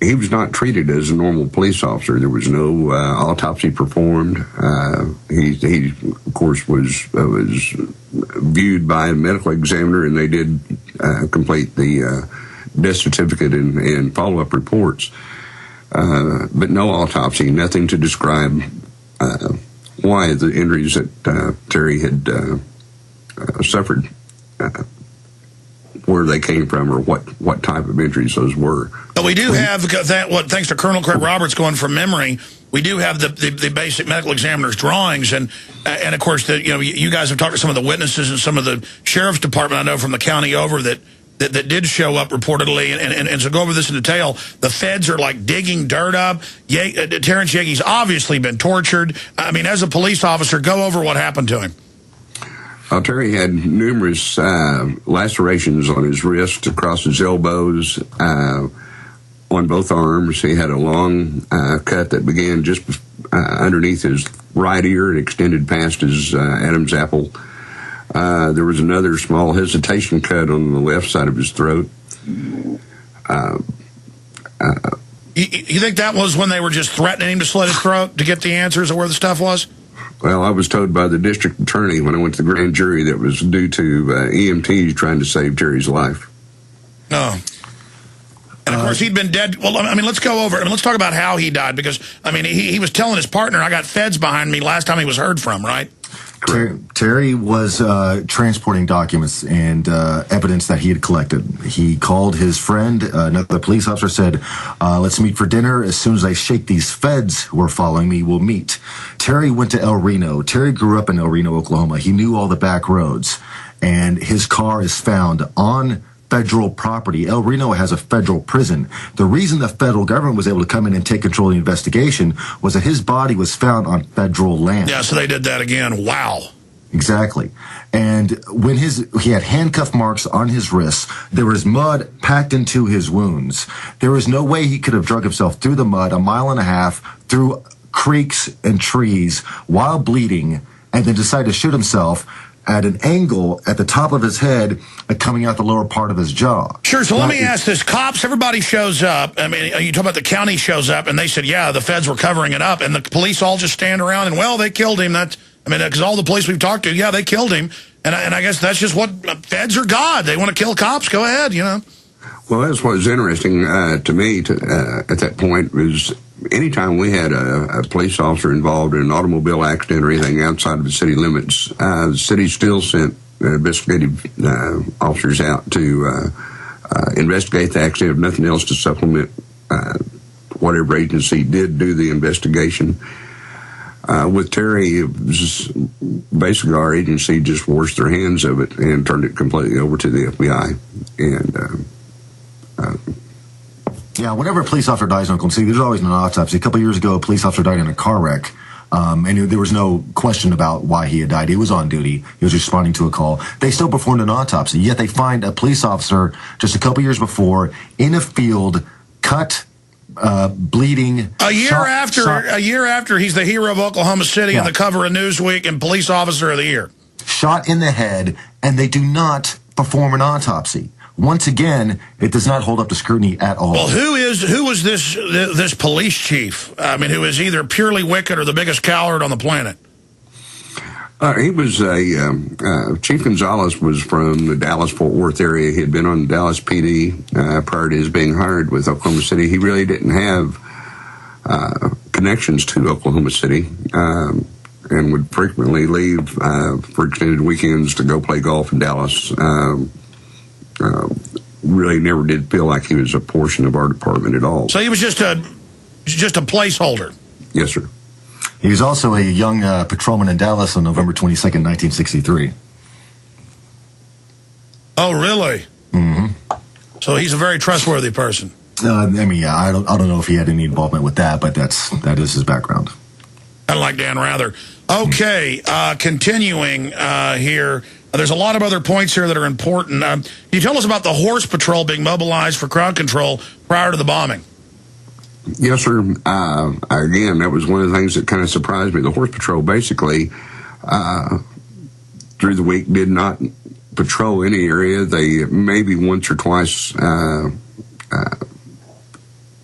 he was not treated as a normal police officer. There was no autopsy performed. He of course, was viewed by a medical examiner, and they did complete the death certificate and follow-up reports. But no autopsy, nothing to describe why the injuries that Terry had suffered, where they came from, or what type of injuries those were. But we do have that. Thanks to Colonel Craig Roberts, going from memory, we do have the basic medical examiner's drawings, and of course you guys have talked to some of the witnesses and some of the sheriff's department I know from the county over that did show up reportedly, and so go over this in detail. The feds are like digging dirt up. Terrence Yeaky's obviously been tortured. I mean, as a police officer, go over what happened to him. Terry had numerous lacerations on his wrists, across his elbows, on both arms. He had a long cut that began just underneath his right ear and extended past his Adam's apple. There was another small hesitation cut on the left side of his throat. You think that was when they were just threatening him to slit his throat to get the answers of where the stuff was? Well, I was told by the district attorney when I went to the grand jury that it was due to EMTs trying to save Terry's life. Oh. And, of course, he'd been dead. Well, I mean, let's go over it. I mean, let's talk about how he died, because, I mean, he was telling his partner, I got feds behind me last time he was heard from, right? Terry was transporting documents and evidence that he had collected. He called his friend, another police officer, said, let's meet for dinner. As soon as I shake these feds who are following me, we'll meet. Terry went to El Reno. Terry grew up in El Reno, Oklahoma. He knew all the back roads, and his car is found on federal property. El Reno has a federal prison. The reason the federal government was able to come in and take control of the investigation was that his body was found on federal land. Yeah, so they did that again. Wow. Exactly. And when he had handcuff marks on his wrists, there was mud packed into his wounds. There was no way he could have drug himself through the mud a mile and a half, through creeks and trees, while bleeding, and then decide to shoot himself at an angle at the top of his head, coming out the lower part of his jaw. Sure, so let me ask this. Cops, everybody shows up. I mean, you talk about the county shows up, and they said, yeah, the feds were covering it up, and the police all just stand around and, well, they killed him. Because all the police we've talked to, yeah, they killed him. And I guess that's just what feds are God. They want to kill cops. Go ahead, you know. Well, that's what was interesting to me at that point was anytime we had a police officer involved in an automobile accident or anything outside of the city limits, the city still sent investigative officers out to investigate the accident, if nothing else, to supplement whatever agency did do the investigation. With Terry, it was basically our agency just washed their hands of it and turned it completely over to the FBI. And yeah, whenever a police officer dies in Oklahoma City, there's always an autopsy. A couple of years ago, a police officer died in a car wreck, and there was no question about why he had died. He was on duty. He was responding to a call. They still performed an autopsy, yet they find a police officer just a couple years before in a field, cut, bleeding. A year after he's the hero of Oklahoma City on the cover of Newsweek and Police Officer of the Year. Shot in the head, and they do not perform an autopsy. Once again, it does not hold up to scrutiny at all. Well, who was this police chief? I mean, who is either purely wicked or the biggest coward on the planet? He was Chief Gonzalez was from the Dallas-Fort Worth area. He had been on the Dallas PD prior to his being hired with Oklahoma City. He really didn't have connections to Oklahoma City and would frequently leave for extended weekends to go play golf in Dallas. Really never did feel like he was a portion of our department at all. So he was just a placeholder. Yes, sir. He was also a young patrolman in Dallas on November 22nd, 1963. Oh, really? Mm-hmm. So he's a very trustworthy person. I mean, yeah, I don't know if he had any involvement with that, but that is his background. Kind of like Dan Rather. Okay, continuing here. There's a lot of other points here that are important. Can you tell us about the horse patrol being mobilized for crowd control prior to the bombing? Yes, sir. Again, that was one of the things that kind of surprised me. The horse patrol basically, through the week, did not patrol any area. They maybe once or twice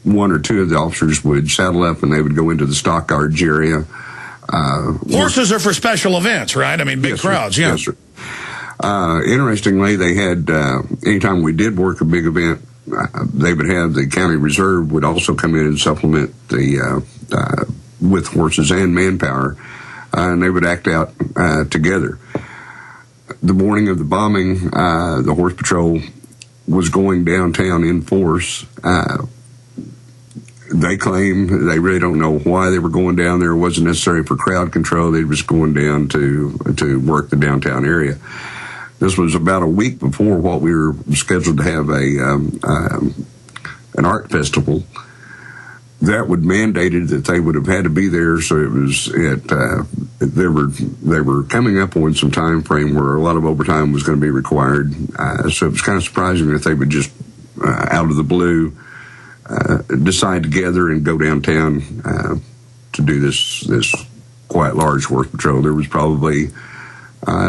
one or two of the officers would saddle up and they would go into the stockyards area. Horses are for special events, right? I mean, big crowds, yeah. Yes, sir. Interestingly, they had, anytime we did work a big event, they would have the county reserve would also come in and supplement the, with horses and manpower, and they would act out together. The morning of the bombing, the horse patrol was going downtown in force. They claim they really don't know why they were going down there. It wasn't necessary for crowd control. They were just going down to work the downtown area. This was about a week before what we were scheduled to have an art festival. That would mandated that they would have had to be there. So it was they were coming up on some time frame where a lot of overtime was going to be required. So it was kind of surprising that they would just out of the blue decide to gather and go downtown to do this quite large horse patrol. There was probably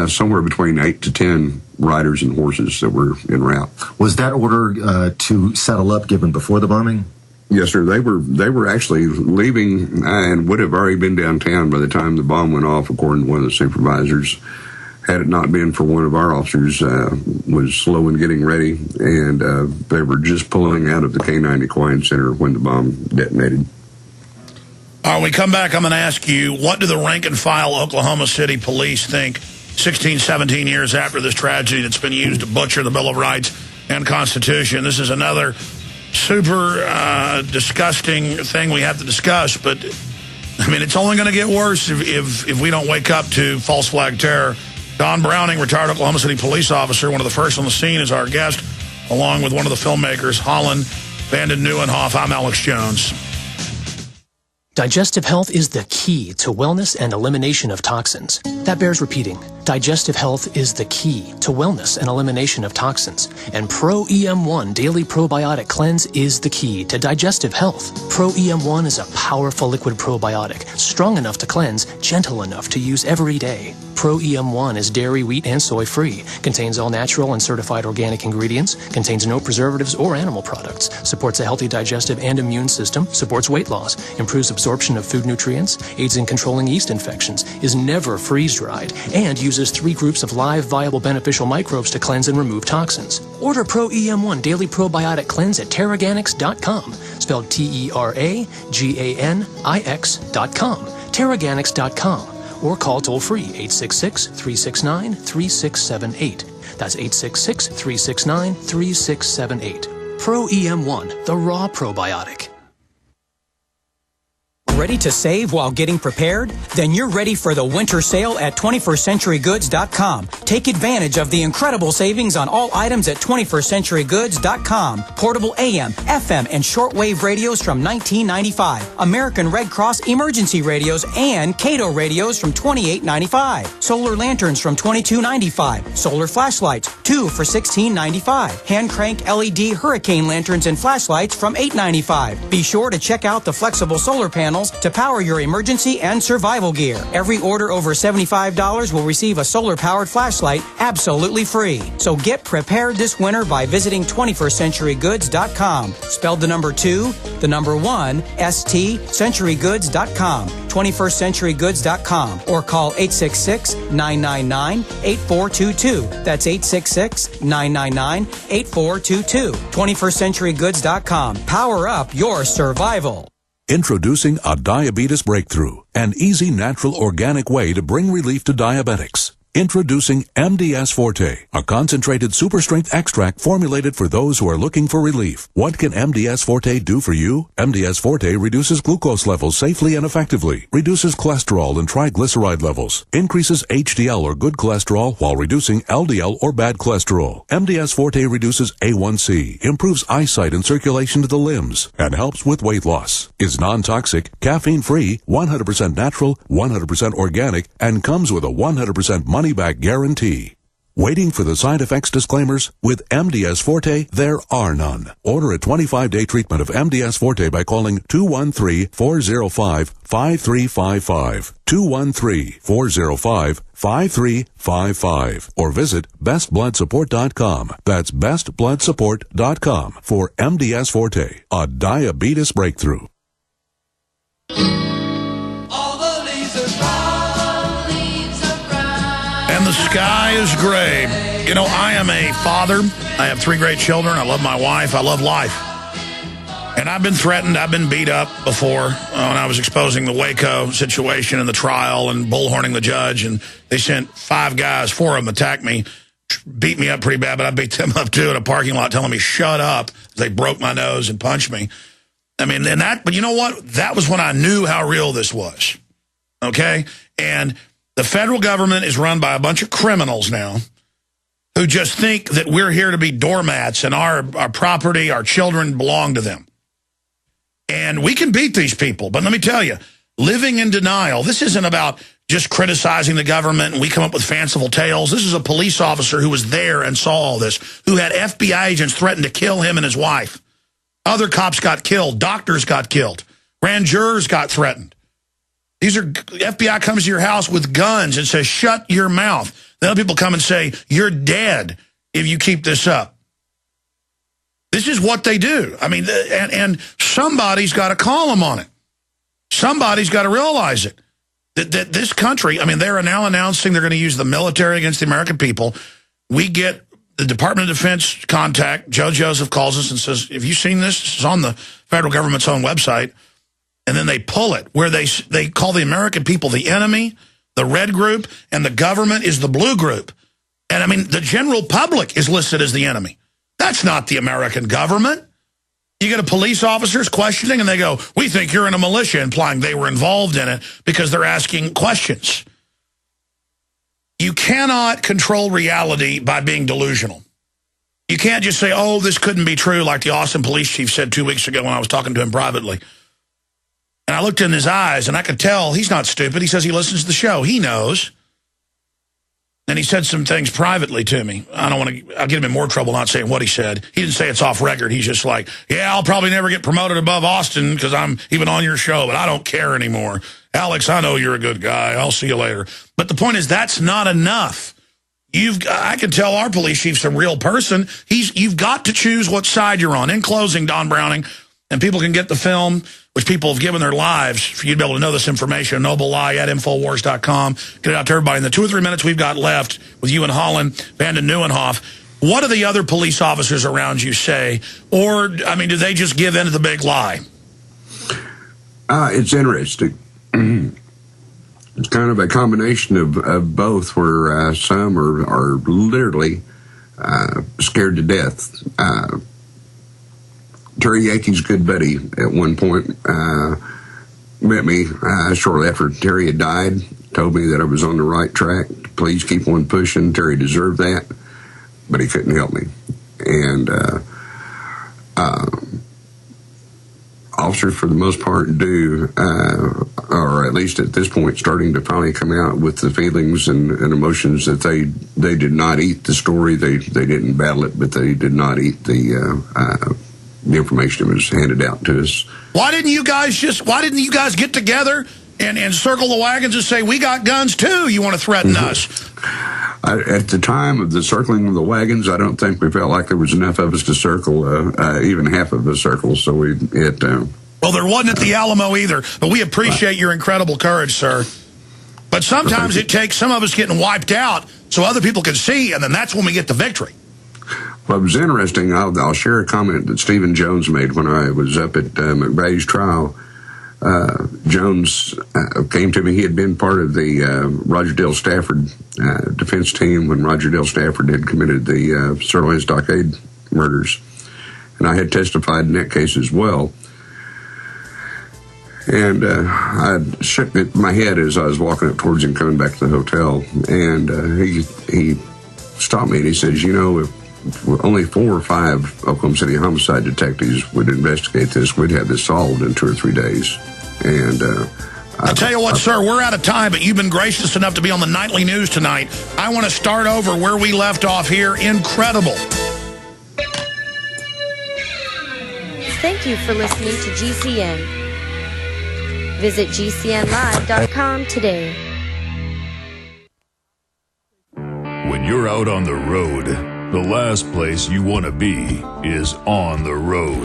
somewhere between 8 to 10 riders and horses that were en route. Was that order to settle up given before the bombing? Yes, sir. They were actually leaving and would have already been downtown by the time the bomb went off, according to one of the supervisors. Had it not been for one of our officers was slow in getting ready, and they were just pulling out of the K-9 Equine Center when the bomb detonated. When we come back, I'm going to ask you, what do the rank-and-file Oklahoma City police think 16, 17 years after this tragedy that's been used to butcher the Bill of Rights and Constitution? This is another super disgusting thing we have to discuss, but, I mean, it's only going to get worse if we don't wake up to false flag terror. Don Browning, retired Oklahoma City police officer, one of the first on the scene, is our guest, along with one of the filmmakers, Holland, Vanden Nieuwenhof. I'm Alex Jones. Digestive health is the key to wellness and elimination of toxins. That bears repeating. Digestive health is the key to wellness and elimination of toxins. And Pro EM1 Daily Probiotic Cleanse is the key to digestive health. Pro EM1 is a powerful liquid probiotic, strong enough to cleanse, gentle enough to use every day. Pro EM1 is dairy, wheat, and soy-free, contains all natural and certified organic ingredients, contains no preservatives or animal products, supports a healthy digestive and immune system, supports weight loss, improves absorption of food nutrients, aids in controlling yeast infections, is never freeze-dried, and uses 3 groups of live, viable, beneficial microbes to cleanse and remove toxins. Order Pro EM1 Daily Probiotic Cleanse at Terraganix.com, spelled Terraganix.com, Terraganix.com. Or call toll-free 866-369-3678. That's 866-369-3678. Pro EM1, the raw probiotic. Ready to save while getting prepared? Then you're ready for the winter sale at 21stCenturyGoods.com. Take advantage of the incredible savings on all items at 21stCenturyGoods.com. Portable AM, FM, and shortwave radios from $19.95. American Red Cross emergency radios and Cato radios from $28.95. Solar lanterns from $22.95. Solar flashlights, 2 for $16.95. Hand crank LED hurricane lanterns and flashlights from $8.95. Be sure to check out the flexible solar panels to power your emergency and survival gear. Every order over $75 will receive a solar-powered flashlight absolutely free. So get prepared this winter by visiting 21stCenturyGoods.com. Spelled the number 2, the number 1, ST, CenturyGoods.com. 21stCenturyGoods.com. Or call 866-999-8422. That's 866-999-8422. 21stCenturyGoods.com. Power up your survival. Introducing a diabetes breakthrough, an easy, natural, organic way to bring relief to diabetics. Introducing MDS Forte, a concentrated super-strength extract formulated for those who are looking for relief. What can MDS Forte do for you? MDS Forte reduces glucose levels safely and effectively, reduces cholesterol and triglyceride levels, increases HDL or good cholesterol while reducing LDL or bad cholesterol. MDS Forte reduces A1C, improves eyesight and circulation to the limbs, and helps with weight loss. Is non-toxic, caffeine-free, 100% natural, 100% organic, and comes with a 100% money-back guarantee. Waiting for the side effects disclaimers? With MDS Forte, there are none. Order a 25-day treatment of MDS Forte by calling 213-405-5355. 213-405-5355. Or visit bestbloodsupport.com. That's bestbloodsupport.com for MDS Forte, a diabetes breakthrough. And the sky is gray. You know, I am a father. I have 3 great children. I love my wife. I love life. And I've been threatened. I've been beat up before when I was exposing the Waco situation and the trial and bullhorning the judge. And they sent 5 guys, 4 of them attacked me, beat me up pretty bad, but I beat them up too in a parking lot telling me, shut up. They broke my nose and punched me. I mean, and that, but you know what? That was when I knew how real this was. Okay? And the federal government is run by a bunch of criminals now who just think that we're here to be doormats and our property, our children belong to them. And we can beat these people. But let me tell you, living in denial, this isn't about just criticizing the government and we come up with fanciful tales. This is a police officer who was there and saw all this, who had FBI agents threaten to kill him and his wife. Other cops got killed. Doctors got killed. Grand jurors got threatened. These are, FBI comes to your house with guns and says, shut your mouth. Then other people come and say, you're dead if you keep this up. This is what they do. I mean, and somebody's got to call them on it. Somebody's got to realize it. That this country, I mean, they're now announcing they're going to use the military against the American people. We get the Department of Defense contact. Joe Joseph calls us and says, have you seen this? This is on the federal government's own website. And then they pull it, where they call the American people the enemy, the red group, and the government is the blue group. And, I mean, the general public is listed as the enemy. That's not the American government. You get a police officers questioning, and they go, we think you're in a militia, implying they were involved in it because they're asking questions. You cannot control reality by being delusional. You can't just say, oh, this couldn't be true, like the Austin police chief said 2 weeks ago when I was talking to him privately. And I looked in his eyes, and I could tell he's not stupid. He says he listens to the show. He knows. And he said some things privately to me. I'll get him in more trouble not saying what he said. He didn't say it's off record. He's just like, yeah, I'll probably never get promoted above Austin because I'm even on your show, but I don't care anymore. Alex, I know you're a good guy. I'll see you later. But the point is, that's not enough. I can tell our police chief's a real person. You've got to choose what side you're on. In closing, Don Browning, and people can get the film, which people have given their lives for you to be able to know this information. Noble Lie at Infowars.com. Get it out to everybody. In the 2 or 3 minutes we've got left with you and Holland, Van den Nieuwenhof, what do the other police officers around you say? Or, I mean, do they just give in to the big lie? It's interesting. It's kind of a combination of both, where some are literally scared to death. Terry Yeaky's good buddy at one point met me shortly after Terry had died, told me that I was on the right track. Please keep on pushing. Terry deserved that, but he couldn't help me. And officers, for the most part, do, or at least at this point, starting to finally come out with the feelings and emotions that they did not eat the story. They didn't battle it, but they did not eat the information that was handed out to us. Why didn't you guys get together and circle the wagons and say, we got guns too, you want to threaten us? At the time of the circling of the wagons, I don't think we felt like there was enough of us to circle even half of the circle. So well, there wasn't at the Alamo either, but we appreciate your incredible courage, sir. But sometimes it takes some of us getting wiped out so other people can see, and then that's when we get the victory. Well, it was interesting. I'll share a comment that Stephen Jones made when I was up at McVeigh's trial. Jones came to me. He had been part of the Roger Dale Stafford defense team when Roger Dale Stafford had committed the Sirloin Stockade murders. And I had testified in that case as well. And I shook my head as I was walking up towards him coming back to the hotel. And he stopped me and he says, you know, if only 4 or 5 Oklahoma City homicide detectives would investigate this, we'd have this solved in 2 or 3 days. And I'll tell you what, sir, we're out of time, but you've been gracious enough to be on the nightly news tonight. I want to start over where we left off here. Incredible. Thank you for listening to GCN. Visit GCNlive.com today. When you're out on the road, the last place you want to be is on the road.